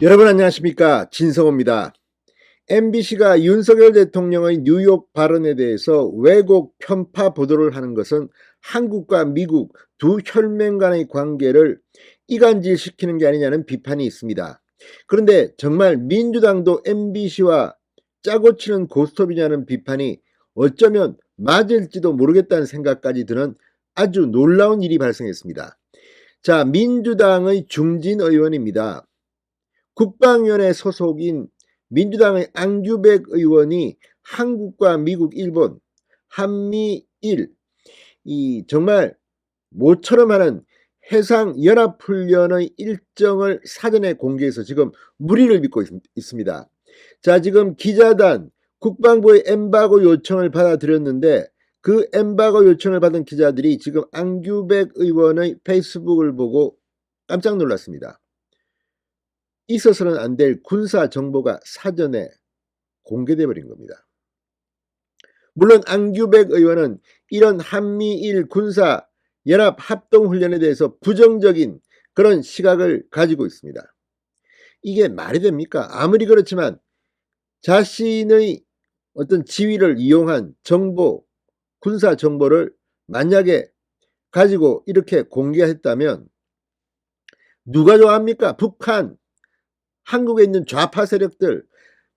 여러분 안녕하십니까, 진성호입니다. MBC가 윤석열 대통령의 뉴욕 발언에 대해서 왜곡 편파 보도를 하는 것은 한국과 미국 두 혈맹 간의 관계를 이간질시키는 게 아니냐는 비판이 있습니다. 그런데 정말 민주당도 MBC와 짜고 치는 고스톱이냐는 비판이 어쩌면 맞을지도 모르겠다는 생각까지 드는 아주 놀라운 일이 발생했습니다. 자, 민주당의 중진 의원입니다. 국방위원회 소속인 민주당의 안규백 의원이 한국과 미국, 일본, 한미일 이 정말 모처럼 하는 해상연합훈련의 일정을 사전에 공개해서 지금 무리를 빚고 있습니다. 자, 지금 기자단 국방부의 엠바고 요청을 받아들였는데 그 엠바고 요청을 받은 기자들이 지금 안규백 의원의 페이스북을 보고 깜짝 놀랐습니다. 있어서는 안 될 군사 정보가 사전에 공개돼 버린 겁니다. 물론 안규백 의원은 이런 한미일 군사 연합 합동 훈련에 대해서 부정적인 그런 시각을 가지고 있습니다. 이게 말이 됩니까? 아무리 그렇지만 자신의 어떤 지위를 이용한 정보, 군사 정보를 만약에 가지고 이렇게 공개했다면 누가 좋아합니까? 북한, 한국에 있는 좌파 세력들,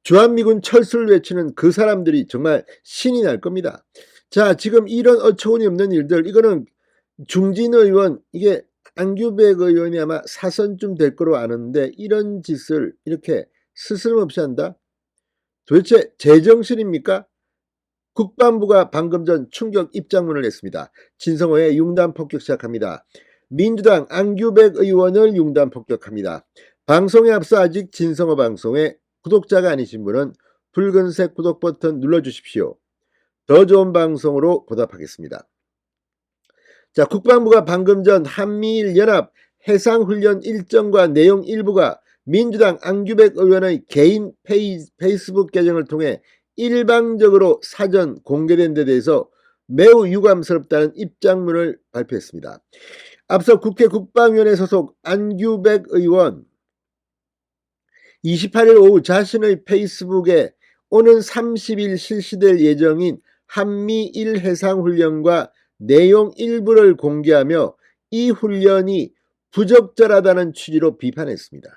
주한미군 철수를 외치는 그 사람들이 정말 신이 날 겁니다. 자, 지금 이런 어처구니 없는 일들, 이거는 중진 의원, 이게 안규백 의원이 아마 사선쯤 될 거로 아는데 이런 짓을 이렇게 스스럼없이 한다? 도대체 제정신입니까? 국방부가 방금 전 충격 입장문을 냈습니다. 진성호의 융단 폭격 시작합니다. 민주당 안규백 의원을 융단 폭격합니다. 방송에 앞서 아직 진성호 방송에 구독자가 아니신 분은 붉은색 구독 버튼 눌러주십시오. 더 좋은 방송으로 보답하겠습니다. 자, 국방부가 방금 전 한미일 연합 해상훈련 일정과 내용 일부가 민주당 안규백 의원의 개인 페이스북 계정을 통해 일방적으로 사전 공개된 데 대해서 매우 유감스럽다는 입장문을 발표했습니다. 앞서 국회 국방위원회 소속 안규백 의원 28일 오후 자신의 페이스북에 오는 30일 실시될 예정인 한미일 해상훈련과 내용 일부를 공개하며 이 훈련이 부적절하다는 취지로 비판했습니다.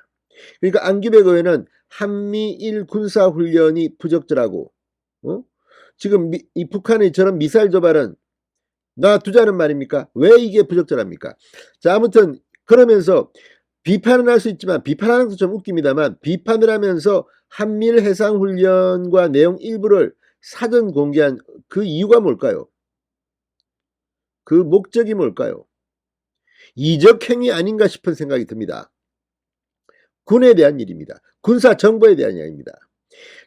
그러니까 안규백 의원은 한미일 군사훈련이 부적절하고 지금 이 북한의 저런 미사일 도발은 놔두자는 말입니까? 왜 이게 부적절합니까? 자, 아무튼 그러면서 비판은 할 수 있지만 비판하는 것도 좀 웃깁니다만 비판을 하면서 한미일 해상훈련과 내용 일부를 사전 공개한 그 이유가 뭘까요? 그 목적이 뭘까요? 이적행위 아닌가 싶은 생각이 듭니다. 군에 대한 일입니다. 군사정보에 대한 이야기입니다.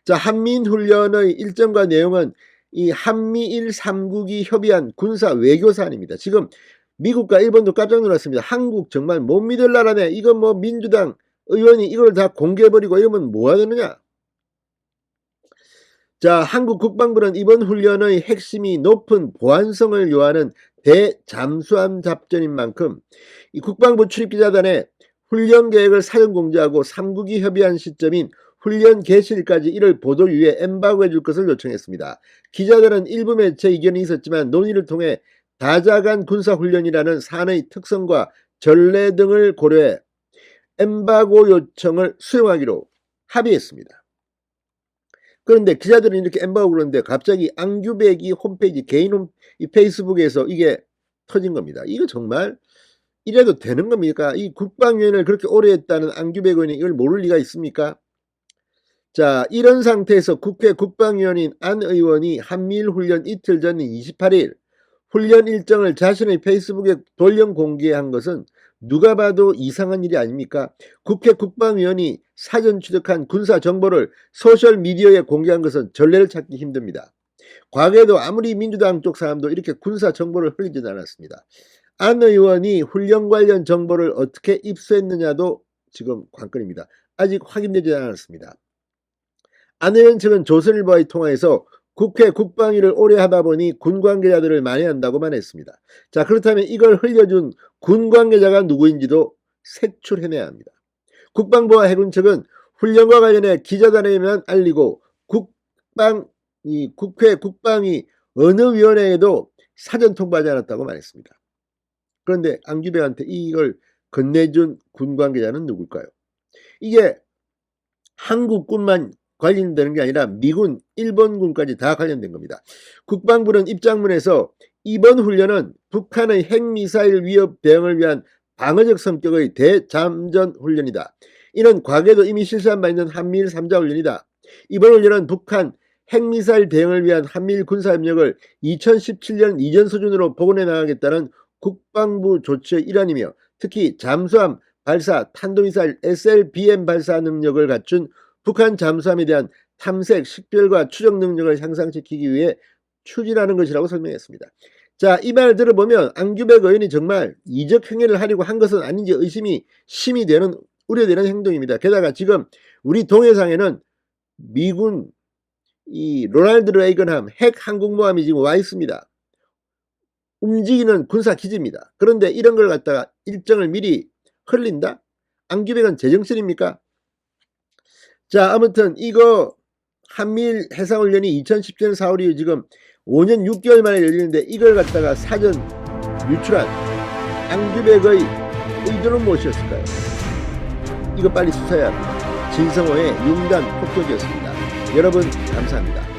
자, 한미훈련의 일정과 내용은 이 한미일 3국이 협의한 군사 외교사안입니다. 지금 미국과 일본도 깜짝 놀랐습니다. 한국 정말 못 믿을 나라네. 이건 뭐 민주당 의원이 이걸 다 공개해버리고 이러면 뭐 하느냐. 자, 한국 국방부는 이번 훈련의 핵심이 높은 보안성을 요하는 대잠수함 작전인 만큼 이 국방부 출입기자단에 훈련 계획을 사전 공개하고 3국이 협의한 시점인 훈련 개시일까지 이를 보도 유예 엠바고 해줄 것을 요청했습니다. 기자들은 일부 매체 의견이 있었지만 논의를 통해 다자간 군사훈련이라는 사안의 특성과 전례 등을 고려해 엠바고 요청을 수용하기로 합의했습니다. 그런데 기자들은 이렇게 엠바고 그러는데 갑자기 안규백이 홈페이지 개인 이 페이스북에서 이게 터진 겁니다. 이거 정말 이래도 되는 겁니까? 이 국방위원회를 그렇게 오래 했다는 안규백 의원이 이걸 모를 리가 있습니까? 자, 이런 상태에서 국회 국방위원인 안 의원이 한미일 훈련 이틀 전인 28일 훈련 일정을 자신의 페이스북에 돌연 공개한 것은 누가 봐도 이상한 일이 아닙니까? 국회 국방위원이 사전 취득한 군사 정보를 소셜미디어에 공개한 것은 전례를 찾기 힘듭니다. 과거에도 아무리 민주당 쪽 사람도 이렇게 군사 정보를 흘리지 않았습니다. 안 의원이 훈련 관련 정보를 어떻게 입수했느냐도 지금 관건입니다. 아직 확인되지 않았습니다. 안 의원 측은 조선일보와의 통화에서 국회 국방위를 오래 하다 보니 군 관계자들을 만회한다고만 했습니다. 자, 그렇다면 이걸 흘려준 군 관계자가 누구인지도 색출해내야 합니다. 국방부와 해군측은 훈련과 관련해 기자단에만 알리고 국회 국방위 어느 위원회에도 사전 통보하지 않았다고 말했습니다. 그런데 안규백한테 이걸 건네준 군 관계자는 누굴까요? 이게 한국군만 관련되는 게 아니라 미군, 일본군까지 다 관련된 겁니다. 국방부는 입장문에서 이번 훈련은 북한의 핵미사일 위협 대응을 위한 방어적 성격의 대잠전 훈련이다. 이는 과거에도 이미 실시한 바 있는 한미일 3자 훈련이다. 이번 훈련은 북한 핵미사일 대응을 위한 한미일 군사협력을 2017년 이전 수준으로 복원해 나가겠다는 국방부 조치의 일환이며 특히 잠수함 발사, 탄도미사일 SLBM 발사 능력을 갖춘 북한 잠수함에 대한 탐색, 식별과 추적 능력을 향상시키기 위해 추진하는 것이라고 설명했습니다. 자, 이 말을 들어보면 안규백 의원이 정말 이적 행위를 하려고 한 것은 아닌지 의심이 심히 되는, 우려되는 행동입니다. 게다가 지금 우리 동해상에는 미군 이 로널드 레이건함 핵 항공모함이 지금 와 있습니다. 움직이는 군사기지입니다. 그런데 이런 걸 갖다가 일정을 미리 흘린다? 안규백은 제정신입니까? 자, 아무튼 이거 한미일 해상훈련이 2017년 4월이 지금 5년 6개월 만에 열리는데 이걸 갖다가 사전 유출한 안규백의 의도는 무엇이었을까요? 이거 빨리 수사해야 합니다. 진성호의 융단 폭격이었습니다. 여러분 감사합니다.